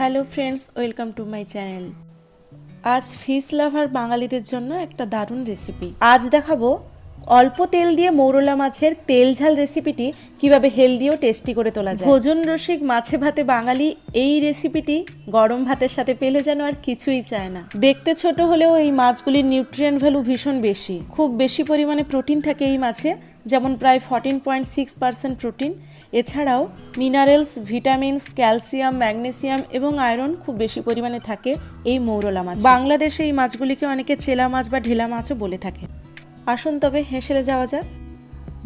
Hello friends, welcome to my channel. আজ fish লাভার বাঙালিদের জন্য একটা দারুণ রেসিপি। আজ দেখাবো অল্প তেল দিয়ে মৌরলা মাছের তেল ঝাল রেসিপিটি কিভাবে হেলদি ও টেস্টি করে তোলা যায়। ভোজন রসিক মাছে ভাতে বাঙালি এই রেসিপিটি গরম ভাতের সাথে পেলে যেন আর কিছুই চায় না। দেখতে ছোট হলেও এই মাছগুলির নিউট্রিয়েন্ট ভ্যালু ভীষণ বেশি। খুব বেশি পরিমাণে প্রোটিন থাকে এই মাছে, যেমন প্রায় 14.6% প্রোটিন। এছাড়াও মিনারেলস, ভিটামিনস, ক্যালসিয়াম, ম্যাগনেসিয়াম এবং আয়রন খুব বেশি পরিমাণে থাকে এই মৌরলা মাছ। বাংলাদেশে এই মাছগুলিকে অনেকে চেলা মাছ বা ঢেলা মাছও বলে থাকে। আসুন তবে হেসেলে যাওয়া যাক।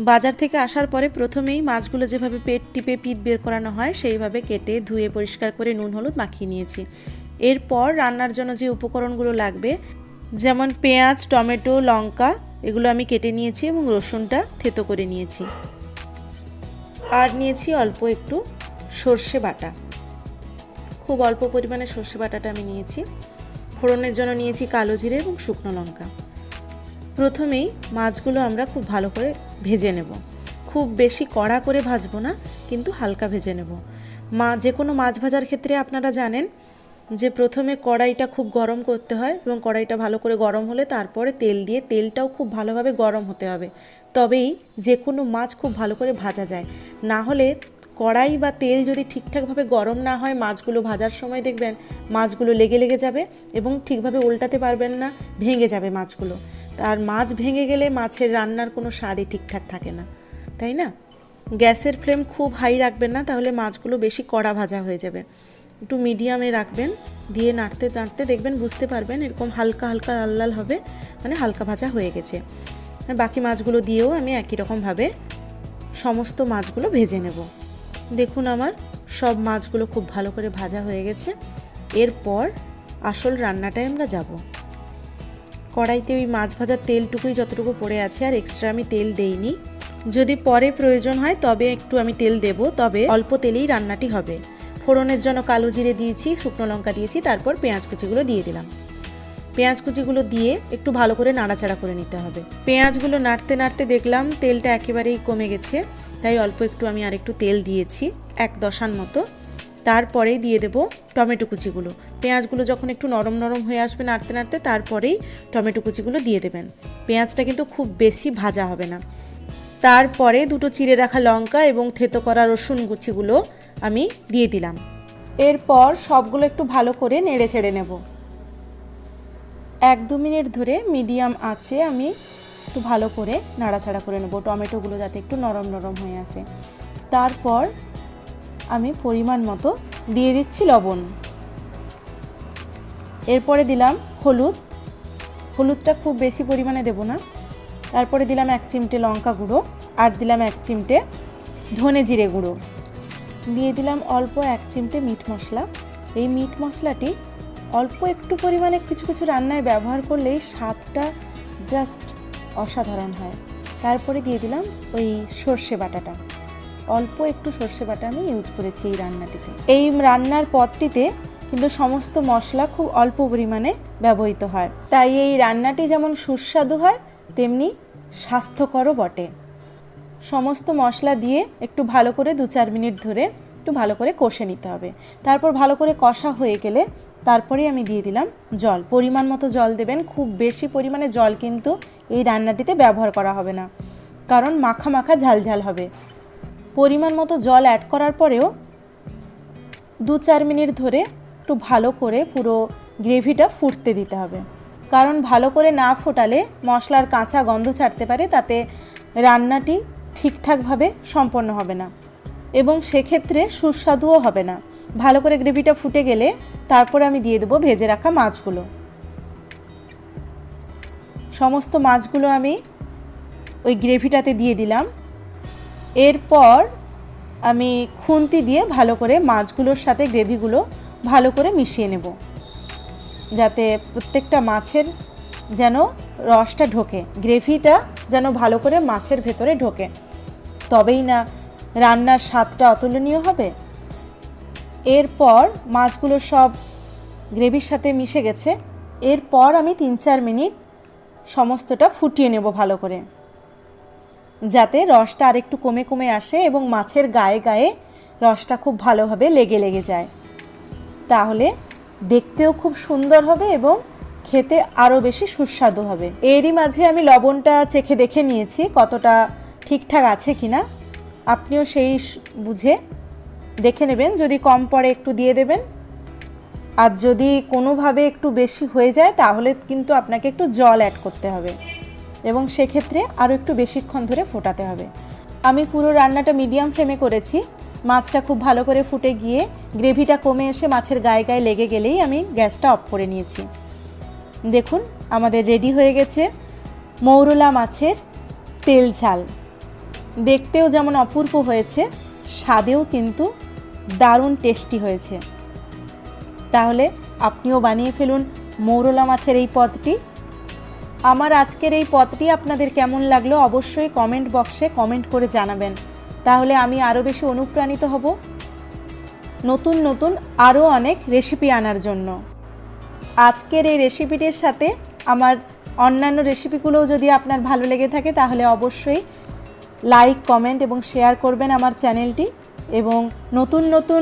বাজার থেকে আসার পরে প্রথমেই মাছগুলো যেভাবে পেট টিপে পিঠ বের করানো হয় সেইভাবে কেটে ধুয়ে পরিষ্কার করে নুন হলুদ মাখিয়ে নিয়েছি। এরপর রান্নার জন্য যে উপকরণগুলো লাগবে, যেমন পেঁয়াজ, টমেটো, লঙ্কা, এগুলো আমি কেটে নিয়েছি এবং রসুনটা থেতো করে নিয়েছি। আর নিয়েছি অল্প একটু সর্ষে বাটা, খুব অল্প পরিমাণে সর্ষে বাটাটা আমি নিয়েছি। ফোড়নের জন্য নিয়েছি কালো জিরে এবং শুকনো লঙ্কা। প্রথমেই মাছগুলো আমরা খুব ভালো করে ভেজে নেব। খুব বেশি কড়া করে ভাজবো না, কিন্তু হালকা ভেজে নেব। যে কোনো মাছ ভাজার ক্ষেত্রে আপনারা জানেন যে প্রথমে কড়াইটা খুব গরম করতে হয় এবং কড়াইটা ভালো করে গরম হলে তারপরে তেল দিয়ে, তেলটাও খুব ভালোভাবে গরম হতে হবে, তবেই যে কোনো মাছ খুব ভালো করে ভাজা যায়। না হলে কড়াই বা তেল যদি ঠিকঠাকভাবে গরম না হয়, মাছগুলো ভাজার সময় দেখবেন মাছগুলো লেগে লেগে যাবে এবং ঠিকভাবে উল্টাতে পারবেন না, ভেঙে যাবে মাছগুলো। আর মাছ ভেঙে গেলে মাছের রান্নার কোনো স্বাদই ঠিকঠাক থাকে না, তাই না? গ্যাসের ফ্লেম খুব হাই রাখবেন না, তাহলে মাছগুলো বেশি কড়া ভাজা হয়ে যাবে। একটু মিডিয়ামে রাখবেন, দিয়ে নাড়তে নাড়তে দেখবেন, বুঝতে পারবেন এরকম হালকা হালকা লাল লাল হবে, মানে হালকা ভাজা হয়ে গেছে। বাকি মাছগুলো দিয়েও আমি একই রকমভাবে সমস্ত মাছগুলো ভেজে নেব। দেখুন আমার সব মাছগুলো খুব ভালো করে ভাজা হয়ে গেছে। এরপর আসল রান্নাটায় আমরা যাব। কড়াইতে ওই মাছ ভাজার তেলটুকুই যতটুকু পড়ে আছে, আর এক্সট্রা আমি তেল দেইনি। যদি পরে প্রয়োজন হয় তবে একটু আমি তেল দেব, তবে অল্প তেলেই রান্নাটি হবে। ফোড়নের জন্য কালো জিরে দিয়েছি, শুকনো লঙ্কা দিয়েছি, তারপর পেঁয়াজ কুচিগুলো দিয়ে দিলাম। পেঁয়াজ কুচিগুলো দিয়ে একটু ভালো করে নাড়াচাড়া করে নিতে হবে। পেঁয়াজগুলো নাড়তে নাড়তে দেখলাম তেলটা একেবারেই কমে গেছে, তাই অল্প একটু আমি আরেকটু তেল দিয়েছি, 1 দশান মতো। তারপরেই দিয়ে দেব টমেটো কুচিগুলো। পেঁয়াজগুলো যখন একটু নরম নরম হয়ে আসবে নাড়তে নাড়তে, তারপরেই টমেটো কুচিগুলো দিয়ে দেবেন। পেঁয়াজটা কিন্তু খুব বেশি ভাজা হবে না। তারপরে দুটো চিড়ে রাখা লঙ্কা এবং থেতো করা রসুন কুচিগুলো আমি দিয়ে দিলাম। এরপর সবগুলো একটু ভালো করে নেড়ে চেড়ে নেব। 1-2 মিনিট ধরে মিডিয়াম আঁচে আমি একটু ভালো করে নাড়াচাড়া করে নেব, টমেটোগুলো যাতে একটু নরম নরম হয়ে আসে। তারপর আমি পরিমাণ মতো দিয়ে দিচ্ছি লবণ। এরপরে দিলাম হলুদ। হলুদটা খুব বেশি পরিমাণে দেব না। তারপরে দিলাম 1 চিমটে লঙ্কা গুঁড়ো, আর দিলাম 1 চিমটে ধনে জিরে গুঁড়ো। দিয়ে দিলাম অল্প 1 চিমটে মিট মশলা। এই মিট মশলাটি অল্প একটু পরিমাণে কিছু কিছু রান্নায় ব্যবহার করলেই স্বাদটা জাস্ট অসাধারণ হয়। তারপরে দিয়ে দিলাম ওই সর্ষে বাটাটা। অল্প একটু সর্ষে বাটা আমি ইউজ করেছি এই রান্নাটিতে। এই রান্নার পদটিতে কিন্তু সমস্ত মশলা খুব অল্প পরিমাণে ব্যবহৃত হয়, তাই এই রান্নাটি যেমন সুস্বাদু হয় তেমনি স্বাস্থ্যকরও বটে। সমস্ত মশলা দিয়ে একটু ভালো করে 2-4 মিনিট ধরে একটু ভালো করে কষে নিতে হবে। তারপর ভালো করে কষা হয়ে গেলে তারপরে আমি দিয়ে দিলাম জল। পরিমাণ মতো জল দেবেন। খুব বেশি পরিমাণে জল কিন্তু এই রান্নাটিতে ব্যবহার করা হবে না, কারণ মাখা মাখা ঝাল ঝাল হবে। পরিমাণ মতো জল অ্যাড করার পরেও 2-4 মিনিট ধরে একটু ভালো করে পুরো গ্রেভিটা ফুটতে দিতে হবে, কারণ ভালো করে না ফোটালে মশলার কাঁচা গন্ধ ছাড়তে পারে, তাতে রান্নাটি ঠিকঠাকভাবে সম্পন্ন হবে না এবং সেক্ষেত্রে সুস্বাদুও হবে না। ভালো করে গ্রেভিটা ফুটে গেলে তারপরে আমি দিয়ে দেবো ভেজে রাখা মাছগুলো। সমস্ত মাছগুলো আমি ওই গ্রেভিটাতে দিয়ে দিলাম। এরপর আমি খুন্তি দিয়ে ভালো করে মাছগুলোর সাথে গ্রেভিগুলো ভালো করে মিশিয়ে নেব, যাতে প্রত্যেকটা মাছের যেন রসটা ঢোকে, গ্রেভিটা যেন ভালো করে মাছের ভেতরে ঢোকে, তবেই না রান্নার স্বাদটা অতুলনীয় হবে। এরপর মাছগুলো সব গ্রেভির সাথে মিশে গেছে। এরপর আমি 3-4 মিনিট সমস্তটা ফুটিয়ে নেব ভালো করে, যাতে রসটা আরেকটু কমে কমে আসে এবং মাছের গায়ে গায়ে রসটা খুব ভালোভাবে লেগে লেগে যায়। তাহলে দেখতেও খুব সুন্দর হবে এবং খেতে আরও বেশি সুস্বাদু হবে। এরই মাঝে আমি লবণটা চেখে দেখে নিয়েছি কতটা ঠিকঠাক আছে কিনা। আপনিও সেই বুঝে দেখে নেবেন, যদি কম পড়ে একটু দিয়ে দেবেন, আর যদি কোনোভাবে একটু বেশি হয়ে যায় তাহলে কিন্তু আপনাকে একটু জল অ্যাড করতে হবে এবং সেক্ষেত্রে আরও একটু বেশিক্ষণ ধরে ফোটাতে হবে। আমি পুরো রান্নাটা মিডিয়াম ফ্লেমে করেছি। মাছটা খুব ভালো করে ফুটে গিয়ে গ্রেভিটা কমে এসে মাছের গায়ে গায়ে লেগে গেলেই আমি গ্যাসটা অফ করে নিয়েছি। দেখুন আমাদের রেডি হয়ে গেছে মৌরলা মাছের তেল ঝাল। দেখতেও যেমন অপূর্ব হয়েছে, স্বাদেও কিন্তু দারুণ টেস্টি হয়েছে। তাহলে আপনিও বানিয়ে ফেলুন মৌরলা মাছের এই পদটি। আমার আজকের এই পদটি আপনাদের কেমন লাগলো অবশ্যই কমেন্ট বক্সে কমেন্ট করে জানাবেন, তাহলে আমি আরও বেশি অনুপ্রাণিত হব নতুন নতুন আরও অনেক রেসিপি আনার জন্য। আজকের এই রেসিপিটির সাথে আমার অন্যান্য রেসিপিগুলোও যদি আপনার ভালো লেগে থাকে তাহলে অবশ্যই লাইক, কমেন্ট এবং শেয়ার করবেন আমার চ্যানেলটি, এবং নতুন নতুন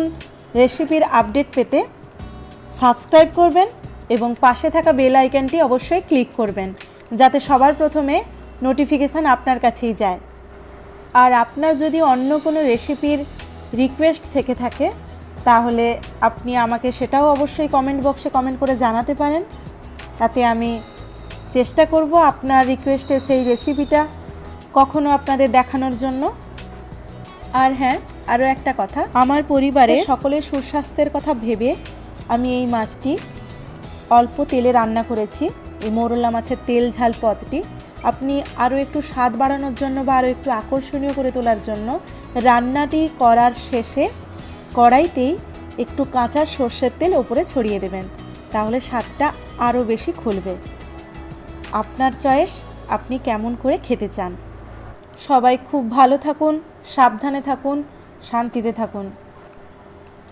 রেসিপির আপডেট পেতে সাবস্ক্রাইব করবেন এবং পাশে থাকা বেল আইকনটি অবশ্যই ক্লিক করবেন, যাতে সবার প্রথমে নোটিফিকেশান আপনার কাছেই যায়। আর আপনার যদি অন্য কোনো রেসিপির রিকোয়েস্ট থেকে থাকে তাহলে আপনি আমাকে সেটাও অবশ্যই কমেন্ট বক্সে কমেন্ট করে জানাতে পারেন, তাতে আমি চেষ্টা করব আপনার রিকোয়েস্টে সেই রেসিপিটা কখনো আপনাদের দেখানোর জন্য। আর হ্যাঁ, আরও একটা কথা, আমার পরিবারে সকলের সুস্বাস্থ্যের কথা ভেবে আমি এই মাছটি অল্প তেলে রান্না করেছি। এই মৌরলা মাছের তেল ঝাল পদটি আপনি আরও একটু স্বাদ বাড়ানোর জন্য বা আরও একটু আকর্ষণীয় করে তোলার জন্য রান্নাটি করার শেষে কড়াইতেই একটু কাঁচা সর্ষের তেল ওপরে ছড়িয়ে দেবেন, তাহলে স্বাদটা আরও বেশি খুলবে। আপনার চয়েস, আপনি কেমন করে খেতে চান। সবাই খুব ভালো থাকুন, সাবধানে থাকুন, শান্তিতে থাকুন।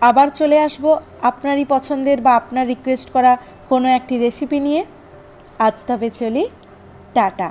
আবার চলে আসব আপনারই পছন্দের বা আপনার রিকোয়েস্ট করা কোনো একটি রেসিপি নিয়ে। আজ তবে চলি, টাটা।